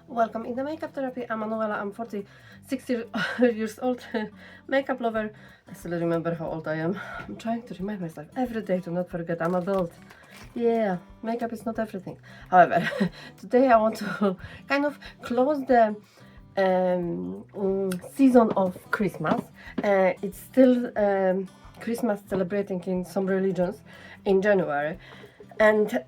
Welcome in the makeup therapy. I'm Manuela. I'm 46 years old, makeup lover. I still remember how old I am. I'm trying to remind myself every day to not forget I'm adult. Yeah, makeup is not everything. However, today I want to kind of close the season of Christmas. It's still Christmas celebrating in some religions in January, and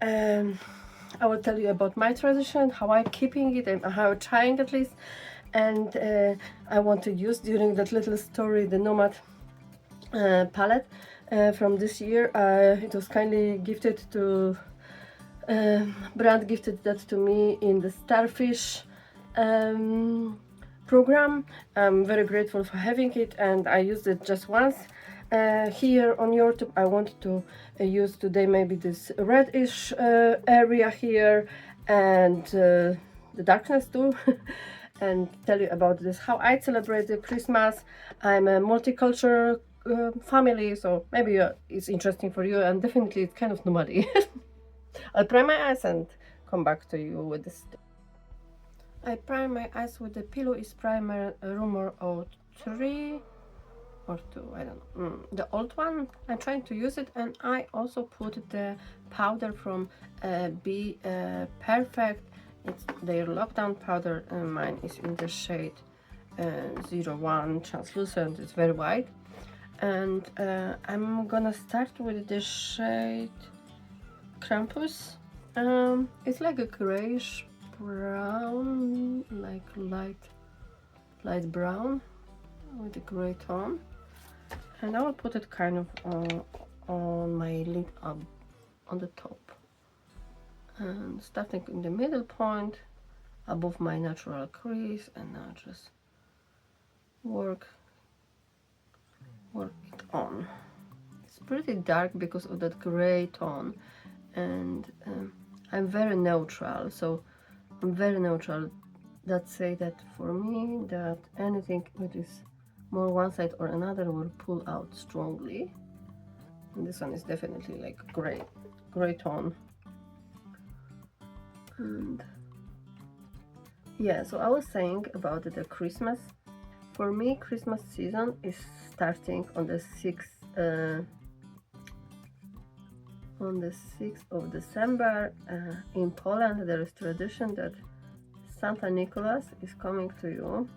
I will tell you about my tradition, how I'm keeping it, and how I'm trying at least. And I want to use during that little story the Nomad palette from this year. It was kindly gifted to brand gifted that to me in the Starfish program. I'm very grateful for having it, and I used it just once. Here on YouTube I want to use today maybe this reddish area here and the darkness too and tell you about this, how I celebrate the Christmas. I'm a multicultural family, so maybe it's interesting for you, and definitely it's kind of nomadic. I'll prime my eyes and come back to you with this. I prime my eyes with the Pillow is Primer Rumor 03 or 2, I don't know. The old one, I'm trying to use it, and I also put the powder from Bperfect. It's their Lockdown powder, and mine is in the shade 01 translucent. It's very white. And I'm gonna start with the shade Krampus. It's like a grayish brown, like light brown with a gray tone, and I will put it kind of on my lid up on the top, and starting in the middle point above my natural crease, and now just work it on. It's pretty dark because of that gray tone, and I'm very neutral, so I'm very neutral. That say that for me that anything which is more one side or another will pull out strongly, and this one is definitely like gray tone. And yeah, so I was saying about the Christmas. For me, Christmas season is starting on the 6th of December. In Poland there is tradition that Santa Nicholas is coming to you.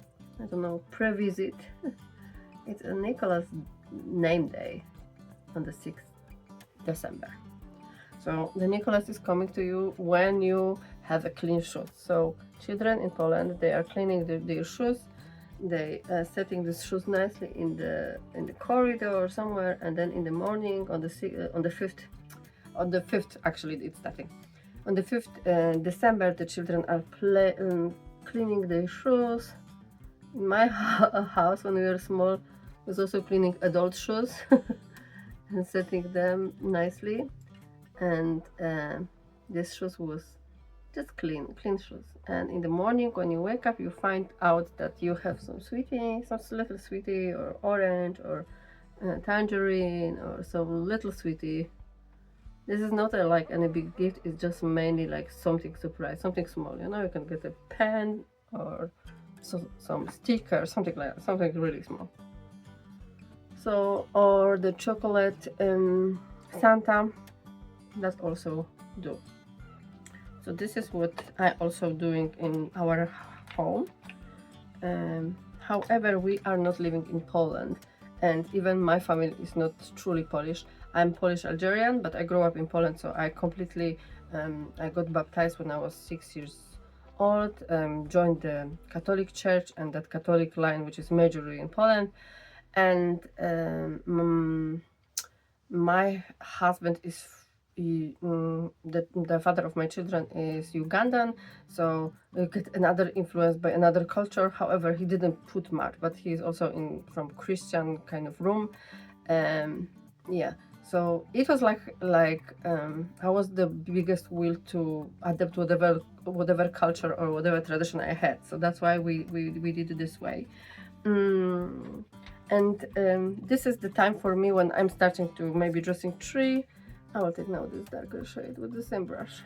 I don't know, pre-visit. It's a Nicholas name day on the 6th December. So the Nicholas is coming to you when you have a clean shoes. So children in Poland, they are cleaning their shoes. They setting these shoes nicely in the corridor or somewhere, and then in the morning on the 5th actually it's starting. On the 5th December, the children are cleaning their shoes. In my house, when we were small, was also cleaning adult shoes and setting them nicely. And this shoes was just clean shoes. And in the morning, when you wake up, you find out that you have some little sweetie, or orange, or tangerine, or some little sweetie. This is not like any big gift, it's just mainly like something surprise, something small, you know. You can get a pen or some sticker, something like that, something really small. So, or the chocolate Santa, that also do. So this is what I also doing in our home. However, we are not living in Poland, and even my family is not truly Polish. I'm Polish Algerian, but I grew up in Poland, so I completely I got baptized when I was 6 years old, joined the Catholic Church and that Catholic line, which is majorly in Poland. And my husband is the father of my children is Ugandan, so we get another influence by another culture. However, he didn't put much, but he is also from Christian kind of room. Yeah, so it was like I was the biggest will to adapt whatever culture or whatever tradition I had. So that's why we did it this way. And this is the time for me when I'm starting to maybe dressing tree. I will take now this darker shade with the same brush.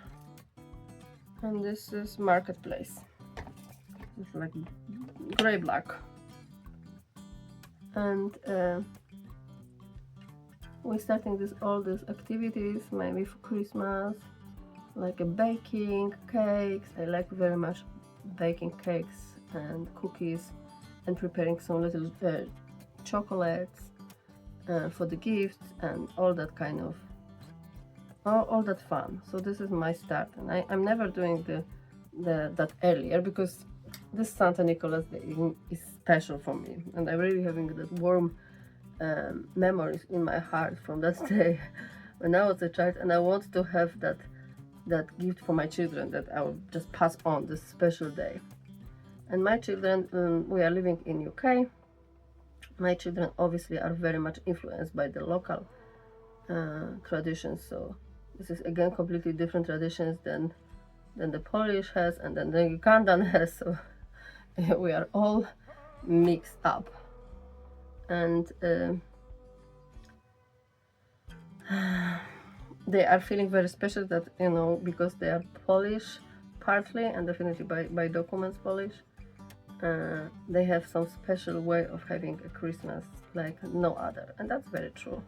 And this is Marketplace. It's like gray black. And we're starting all these activities maybe for Christmas, like a baking, cakes. I like very much baking cakes and cookies, and preparing some little chocolates for the gifts and all that kind of all that fun. So this is my start, and I'm never doing that earlier, because this Santa Nicholas Day is special for me, and I'm really having that warm memories in my heart from that day when I was a child, and I want to have that gift for my children, that I will just pass on this special day. And my children, we are living in UK. My children obviously are very much influenced by the local traditions. So this is again completely different traditions than the Polish has and then the Ugandan has. So we are all mixed up. And they are feeling very special, that, you know, because they are Polish partly, and definitely by documents Polish. They have some special way of having a Christmas like no other, and that's very true.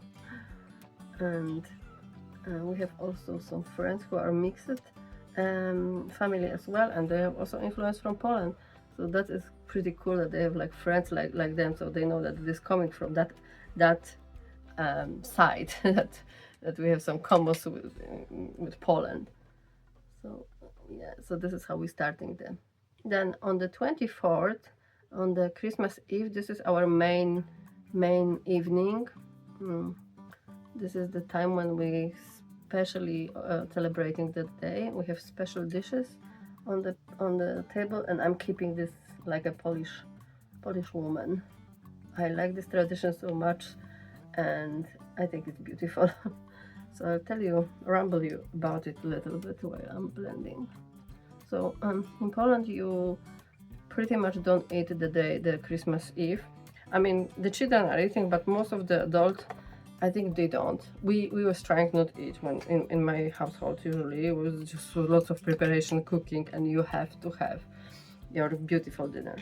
And we have also some friends who are mixed family as well, and they have also influence from Poland. So that is pretty cool that they have like friends like them, so they know that it is coming from that side that we have some combos with Poland. So yeah, so this is how we're starting them. Then on the 24th, on the Christmas Eve, this is our main evening. This is the time when we especially celebrating that day. We have special dishes on the table, and I'm keeping this like a Polish woman. I like this tradition so much, and I think it's beautiful. So I'll ramble you about it a little bit while I'm blending. So in Poland, you pretty much don't eat the Christmas Eve. I mean, the children are eating, but most of the adults, I think they don't. We was trying not to eat when in my household. Usually it was just lots of preparation, cooking, and you have to have your beautiful dinner.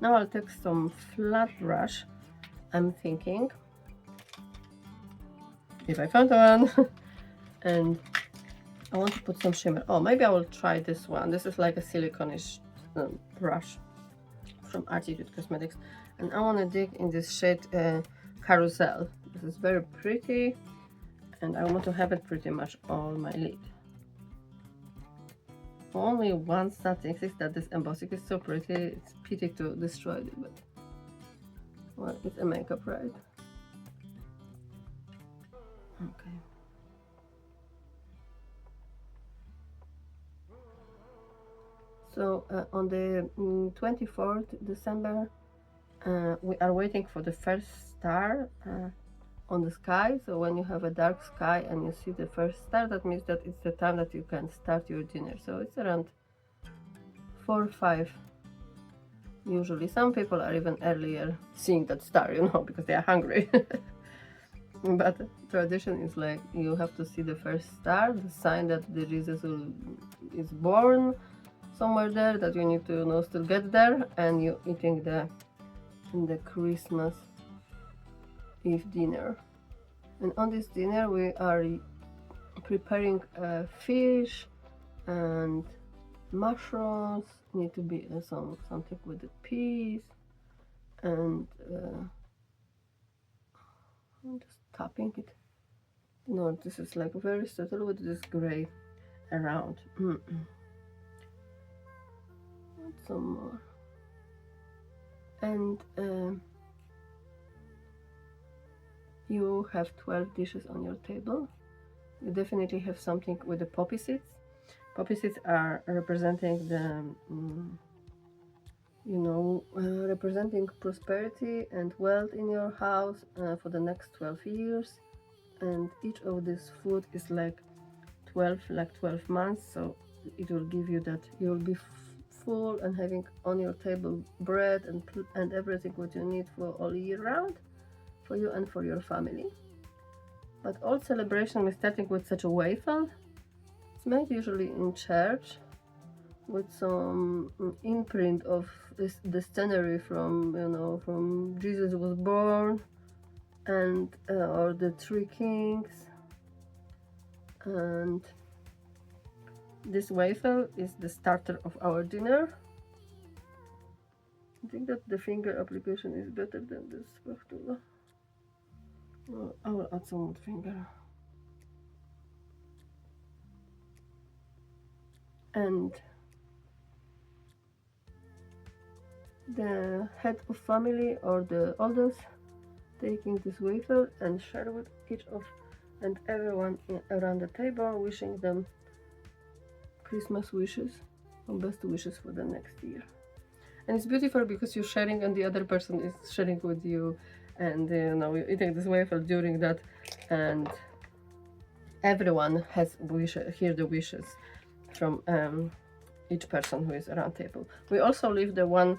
Now I'll take some flat brush. I'm thinking, if I found one, and I want to put some shimmer. Oh, maybe I will try this one. This is like a silicone-ish brush from Attitude Cosmetics, and I want to dig in this shade Carousel. This is very pretty, and I want to have it pretty much on my lid. Only one sad thing is that this embossing is so pretty. It's pity to destroy it, but well, it's a makeup, right? Okay. So on the 24th December, we are waiting for the first star on the sky. So when you have a dark sky and you see the first star, that means that it's the time that you can start your dinner. So it's around 4 or 5 usually. Some people are even earlier seeing that star, you know, because they are hungry. But tradition is like you have to see the first star, the sign that the Jesus is born somewhere there, that you need to, you know, still get there, and you eating the Christmas Eve dinner. And on this dinner we are preparing fish and mushrooms. Need to be something with the peas, and I'm just tapping it. No, this is like very subtle with this gray around. Some more. And you have 12 dishes on your table. You definitely have something with the poppy seeds. Poppy seeds are representing the representing prosperity and wealth in your house for the next 12 years. And each of this food is like 12 months, so it will give you that you will be full and having on your table bread and everything what you need for all year round, for you and for your family. But all celebration we're starting with such a waffle. It's made usually in church with some imprint of the scenery from, you know, from Jesus was born, and or the Three Kings. And this waffle is the starter of our dinner. I think that the finger application is better than this spatula. Well, I will add some with finger. And the head of family or the oldest taking this wafer and share with each of and everyone around the table, wishing them Christmas wishes and best wishes for the next year. And it's beautiful because you're sharing and the other person is sharing with you, and you know, you're eating this wafer during that, and everyone has hear the wishes from each person who is around table. We also leave the one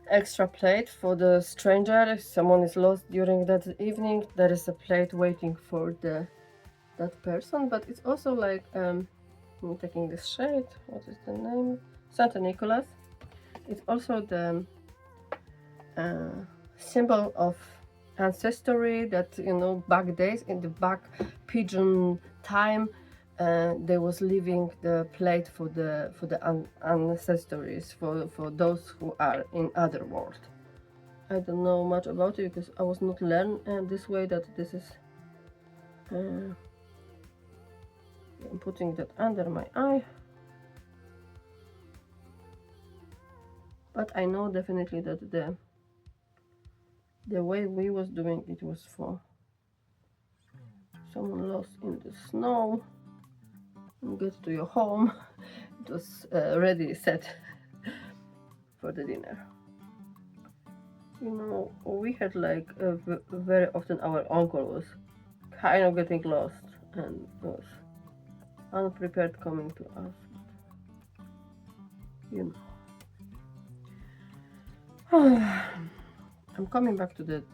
extra plate for the stranger. If someone is lost during that evening, there is a plate waiting for that person. But it's also like I'm taking this shade. What is the name? Santa Nicholas. It's also the symbol of ancestry, that, you know, back days in the back pigeon time, they was leaving the plate for the ancestors, for those who are in other world. I don't know much about it because I was not learned this way, that this is I'm putting that under my eye, but I know definitely that the way we was doing it was for someone lost in the snow and get to your home. It was ready set for the dinner. You know, we had like very often our uncle was kind of getting lost and was unprepared coming to us. You know. I'm coming back to that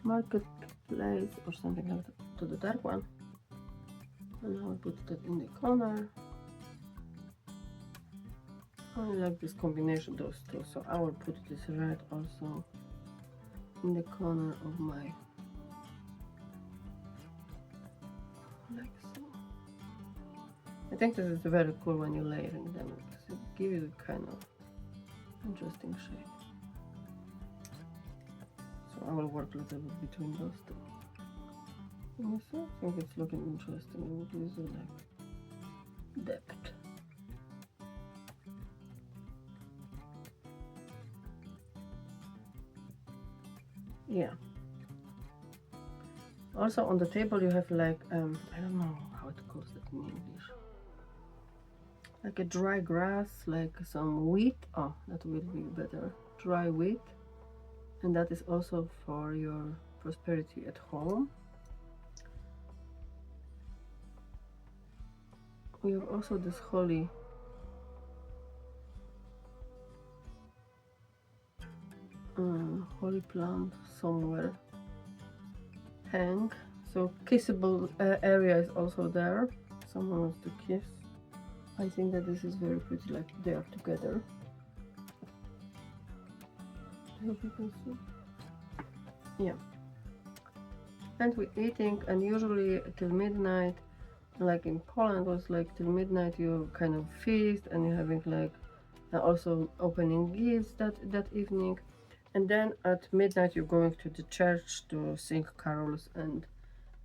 marketplace or something like that, to the dark one, and I'll put that in the corner. I like this combination, those two, so I will put this red also in the corner of my, like so. I think this is very cool when you're layering them, because it gives you a kind of interesting shape. So I will work a little bit between those two. And so I think it's looking interesting. It gives you like depth. Yeah. Also on the table you have like I don't know how it calls that in English. Like a dry grass, like some wheat. Oh, that will be better. Dry wheat, and that is also for your prosperity at home. We have also this holy plant somewhere hang, so kissable area is also there. Someone wants to kiss. I think that this is very pretty, like they are together. I hope you can see. Yeah. And we're eating, and usually till midnight, like in Poland was like till midnight you kind of feast, and you're having like also opening gifts that evening, and then at midnight you're going to the church to sing carols, and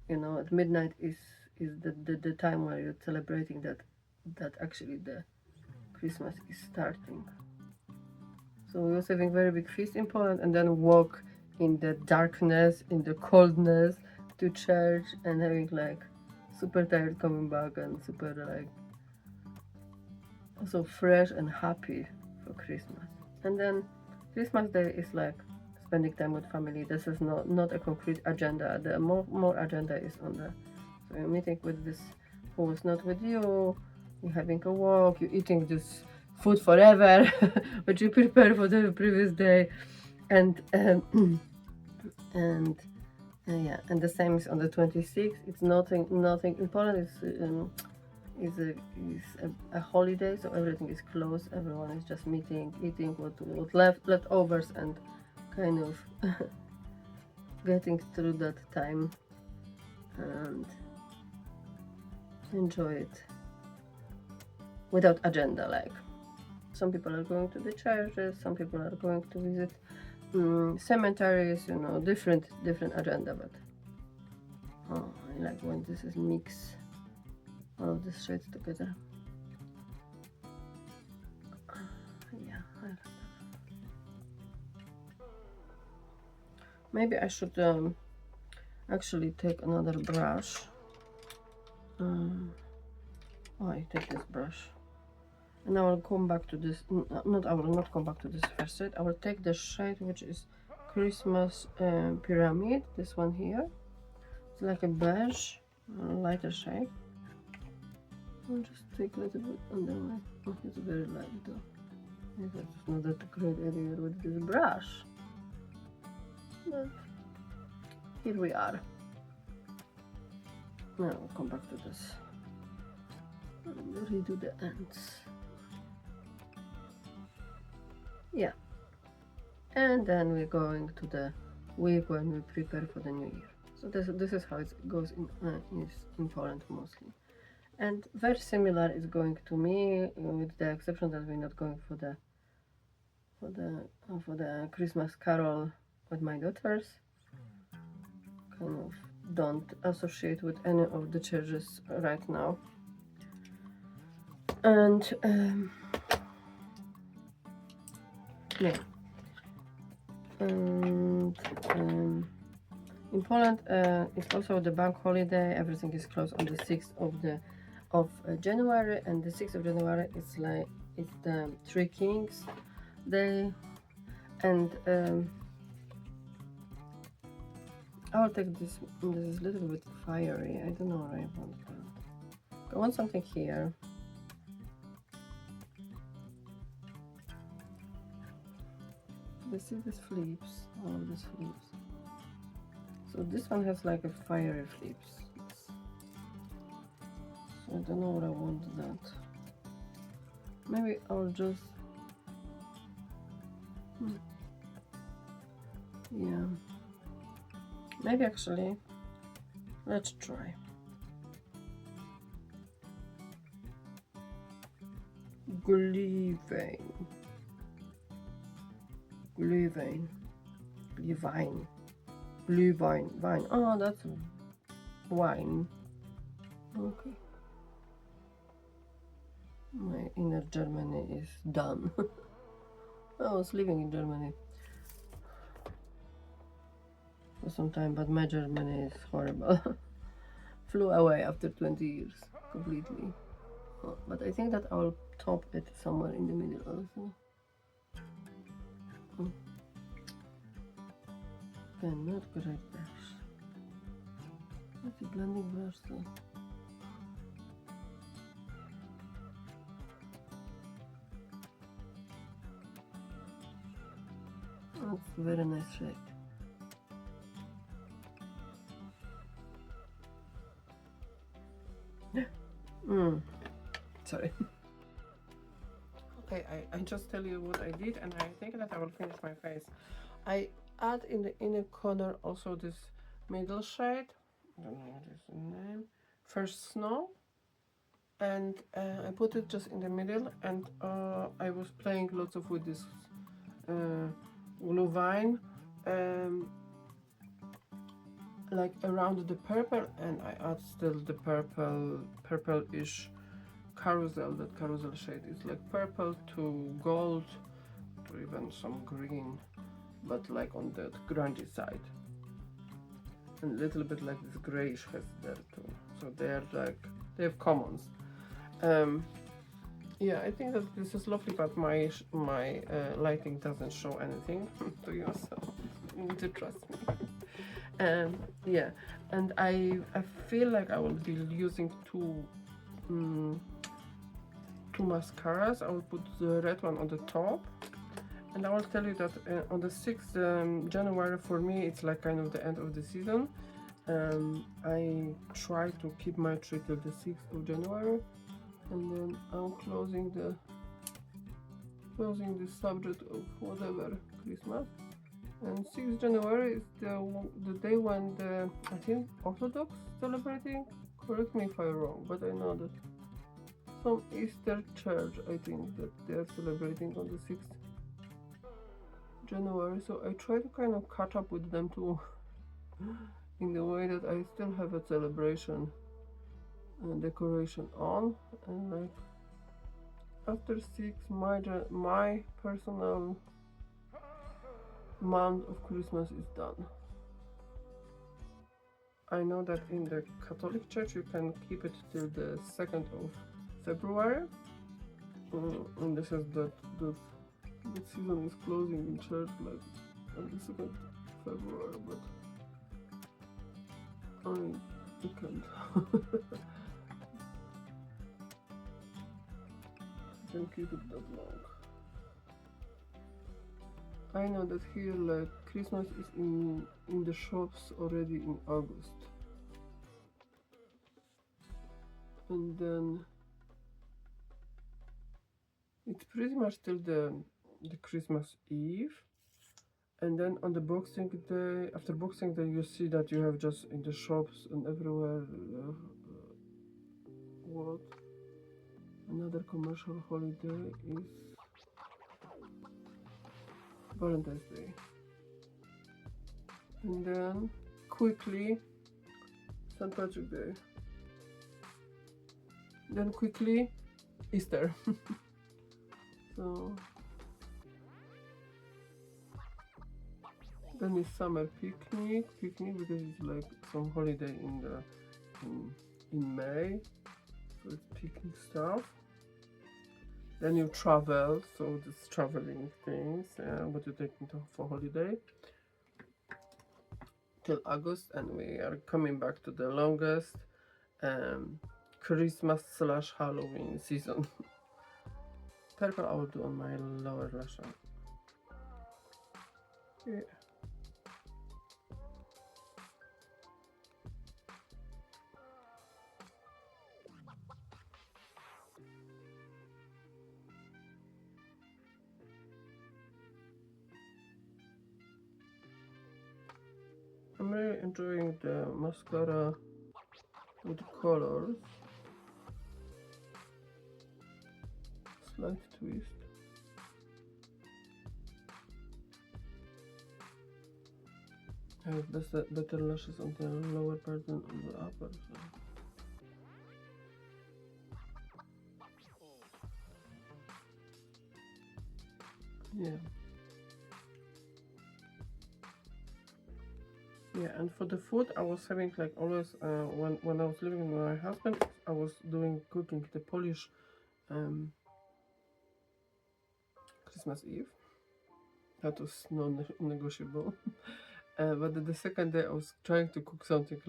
you know, at midnight is the time where you're celebrating that actually the Christmas is starting. So we was having very big feast in Poland, and then walk in the darkness, in the coldness to church, and having like super tired coming back, and super like also fresh and happy for Christmas. And then Christmas Day is like spending time with family. This is not a concrete agenda. The more agenda is on the, so you're meeting with this who was not with you, you're having a walk, you're eating this food forever which you prepare for the previous day, and yeah, and the same is on the 26th. It's nothing in Poland is is a holiday, so everything is closed. Everyone is just meeting, eating what leftovers, and kind of getting through that time and enjoy it without agenda. Like, some people are going to the churches, some people are going to visit cemeteries, you know, different agenda. But oh, I like when this is mix all of these shades together. Yeah, I like that. Maybe I should actually take another brush. Oh, I take this brush, and I will come back to this. I will not come back to this first shade. I will take the shade which is Christmas Pyramid. This one here. It's like a beige, lighter shade. I'll just take a little bit under my. Oh, it's very light though. Maybe it's not that great area with this brush. But here we are. Now I'll come back to this and redo the ends. Yeah, and then we're going to the week when we prepare for the new year. So this is how it goes in Poland mostly, and very similar is going to me, with the exception that we're not going for the Christmas carol with my daughters. Kind of don't associate with any of the churches right now. And yeah, and in Poland it's also the bank holiday. Everything is closed on the 6th of January, and the 6th of January is like it's the Three Kings Day, and I'll take this. This is a little bit fiery. I don't know what I want. I want something here. You see these flips, all of these flips. So this one has like a fiery flips. So I don't know what I want that. Maybe I'll just yeah. Maybe actually, let's try. Glühwein. Oh, that's wine. Okay. My inner Germany is done. I was living in Germany for some time, but my Germany is horrible. Flew away after 20 years completely. Oh, but I think that I'll top it somewhere in the middle also. Oh. Again, not great brush. What's a blending brush though? That's a very nice shade. Sorry. Okay, I just tell you what I did, and I think that I will finish my face. I add in the inner corner also this middle shade. I don't know what is the name. First Snow. And I put it just in the middle, and I was playing lots of with this Glowingblush, like around the purple, and I add still the purple-ish carousel. That carousel shade is like purple to gold to even some green, but like on that grungy side, and a little bit like this grayish has there too. So they're like, they have commons. Yeah, I think that this is lovely, but my lighting doesn't show anything to you, so you need to trust me. Yeah, and I feel like I will be using two mascaras. I will put the red one on the top, and I will tell you that on the 6th January for me it's like kind of the end of the season. I try to keep my tree till the 6th of January, And then I'm closing the subject of whatever Christmas. And 6th January is the day when the, I think, Orthodox celebrating. Correct me if I'm wrong, but I know that some Easter church, I think, that they are celebrating on the 6th January. So I try to kind of catch up with them too, in the way that I still have a celebration and decoration on, and like after 6, my personal month of Christmas is done. I know that in the Catholic Church you can keep it till the 2nd of February, and this is that the season is closing in church like on the 2nd of February, but I can't. I can keep it that long. I know that here like Christmas is in the shops already in August. And then it's pretty much till the Christmas Eve. And then on the Boxing Day, after Boxing Day, you see that you have just in the shops and everywhere what? Another commercial holiday is Valentine's Day. And then quickly St. Patrick's Day. Then quickly Easter. So then it's summer picnic because it's like some holiday in May, so it's picnic stuff. Then you travel, so this traveling things, what you take into for holiday till August, and we are coming back to the longest Christmas / Halloween season. Purple I will do on my lower lash line. Yeah. I'm really enjoying the mascara with colors. Slight twist. I have better lashes on the lower part than on the upper. So. Yeah. Yeah, and for the food, I was having like always when I was living with my husband, I was doing cooking the Polish Christmas Eve. That was non-negotiable. But the second day, I was trying to cook something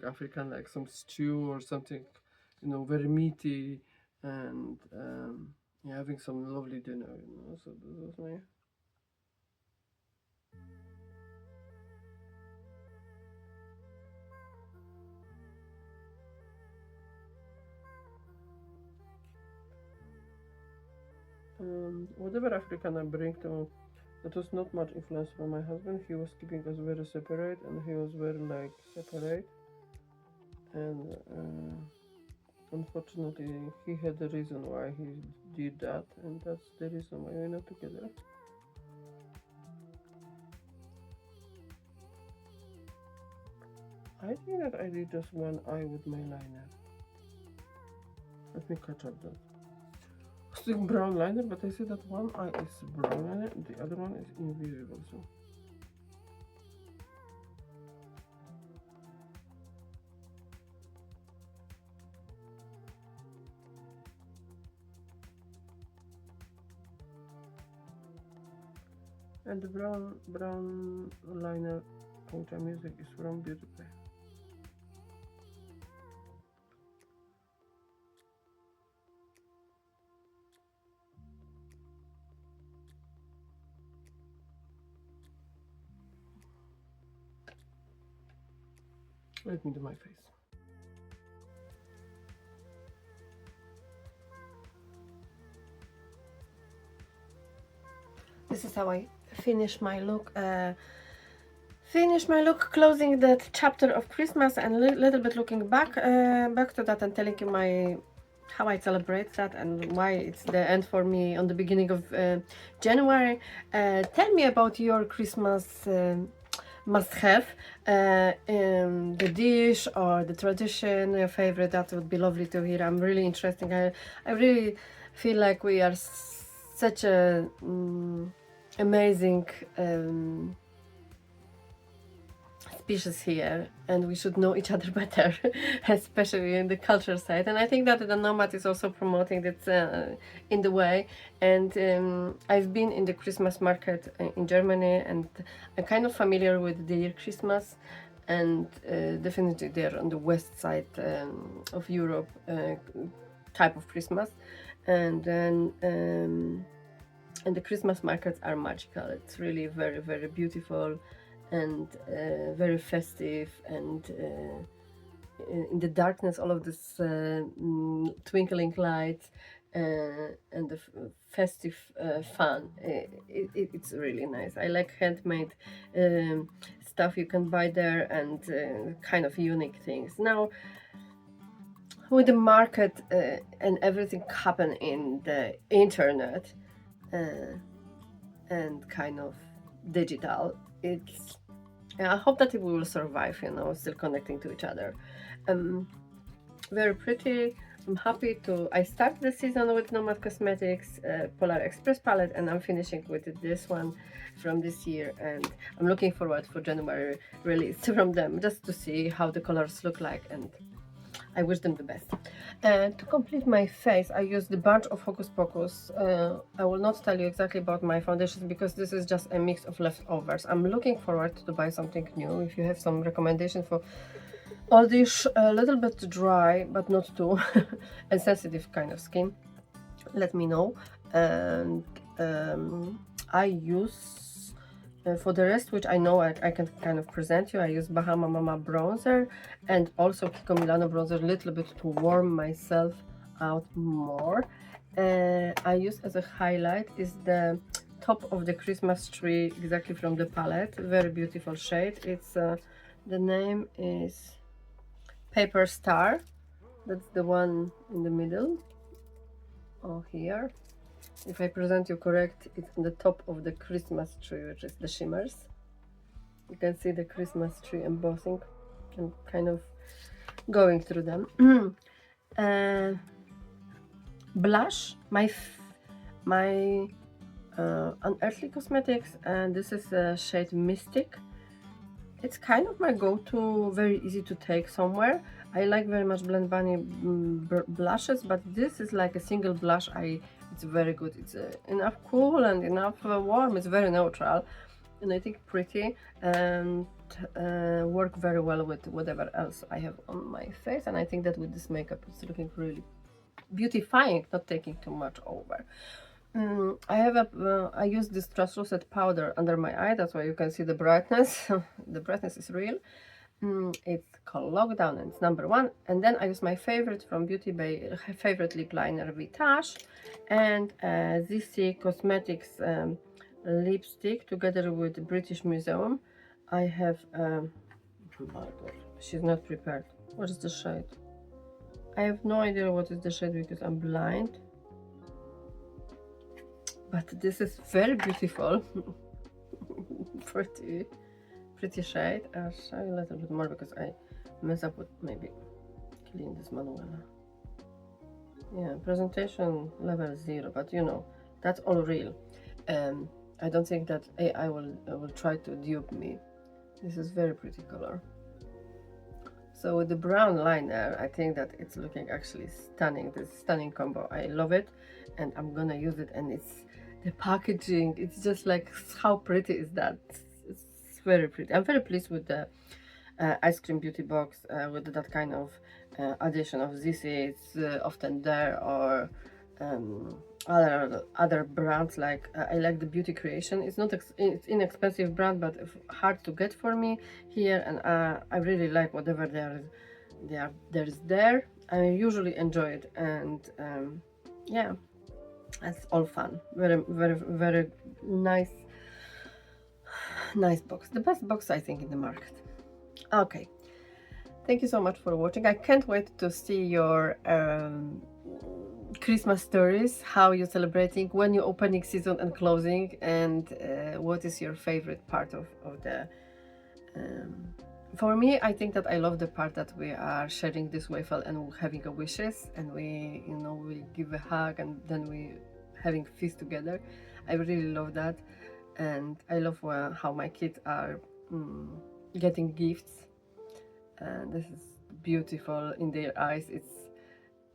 African, like some stew or something, very meaty, and yeah, having some lovely dinner, So this was my. Whatever African I bring to, that was not much influence from my husband. He was keeping us very separate, and he was very like separate. And unfortunately, he had the reason why he did that, and that's the reason why we're not together. I think that I did just one eye with my liner. Let me catch up that. I was doing brown liner, but I see that one eye is brown liner and the other one is invisible. So. And the brown liner puncture music is from Beauty Bay. Let me do my face. this is how I finish my look. Closing that chapter of Christmas and little bit looking back to that and telling you how I celebrate that and why it's the end for me on the beginning of January. Tell me about your Christmas must-have, the dish or the tradition, your favorite. That would be lovely to hear. I'm really interested. I really feel like we are such a amazing species here, and we should know each other better, especially in the culture side. And I think that the Nomad is also promoting it in the way. And I've been in the Christmas market in Germany, and I'm kind of familiar with their Christmas, and definitely they're on the west side of Europe type of Christmas. And then and the Christmas markets are magical. It's really very, very beautiful and very festive, and in the darkness all of this twinkling lights and the festive fun. It's really nice. I like handmade stuff you can buy there, and kind of unique things. Now with the market and everything happen in the internet and kind of digital, it's I hope that it will survive, you know, still connecting to each other. Very pretty. I'm happy I started the season with Nomad Cosmetics Polar Express palette, and I'm finishing with this one from this year, and I'm looking forward for January release from them, just to see how the colors look like, and I wish them the best. To complete my face, I used the bunch of Hocus Pocus. I will not tell you exactly about my foundations because this is just a mix of leftovers. I'm looking forward to buy something new. If you have some recommendations for all this a little bit dry but not too and sensitive kind of skin, let me know. And I use for the rest, which I know I can kind of present you, I use Bahama Mama bronzer and also Kiko Milano bronzer a little bit to warm myself out more. I use as a highlight is the top of the Christmas tree, exactly from the palette. Very beautiful shade. It's the name is Paper Star. That's the one in the middle. Oh, here. If I present you correct, it's on the top of the Christmas tree, which is the shimmers. You can see the Christmas tree embossing. I'm kind of going through them. Blush, my Unearthly Cosmetics, and this is the shade Mystic. It's kind of my go-to, very easy to take somewhere. I like very much Blend Bunny blushes, but this is like a single blush. It's very good. It's enough cool and enough warm. It's very neutral, and I think pretty, and work very well with whatever else I have on my face. And I think that with this makeup, it's looking really beautifying, not taking too much over. I use this translucent powder under my eye. That's why you can see the brightness. The brightness is real. It's called Lockdown, and it's #1. And then I use my favorite from Beauty Bay, favorite lip liner Vitage, and Zeesea Cosmetics lipstick together with the British Museum. I have oh my God, she's not prepared. What is the shade? I have no idea what is the shade because I'm blind. But this is very beautiful. pretty shade. I'll show you a little bit more because I mess up with, maybe clean this manual. Yeah, presentation level 0, but you know, that's all real. I don't think that AI will try to dupe me. This is very pretty color. So with the brown liner, I think that it's looking actually stunning. This stunning combo, I love it, and I'm gonna use it. And it's the packaging, it's just like, how pretty is that? It's very pretty. I'm very pleased with the ice cream beauty box with that kind of addition of Zeesea. It's often there, or other brands like I like the Beauty Creation. It's not it's inexpensive brand, but hard to get for me here, and I really like whatever there is there. I usually enjoy it, and yeah, It's all fun. Very nice box. The best box, I think, in the market. Okay. Thank you so much for watching. I can't wait to see your Christmas stories, how you're celebrating, when you're opening season and closing, and what is your favorite part of the for me, I think that I love the part that we are sharing this waffle and having a wishes, and we, you know, we give a hug and then we having feast together. I really love that, and I love how my kids are getting gifts, and this is beautiful in their eyes. It's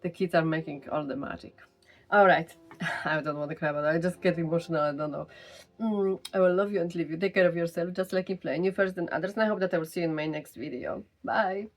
the kids are making all the magic. All right. I don't want to cry about it. I just get emotional. I don't know. I will love you and leave you. Take care of yourself, just like in playing you first and others. And I hope that I will see you in my next video. Bye.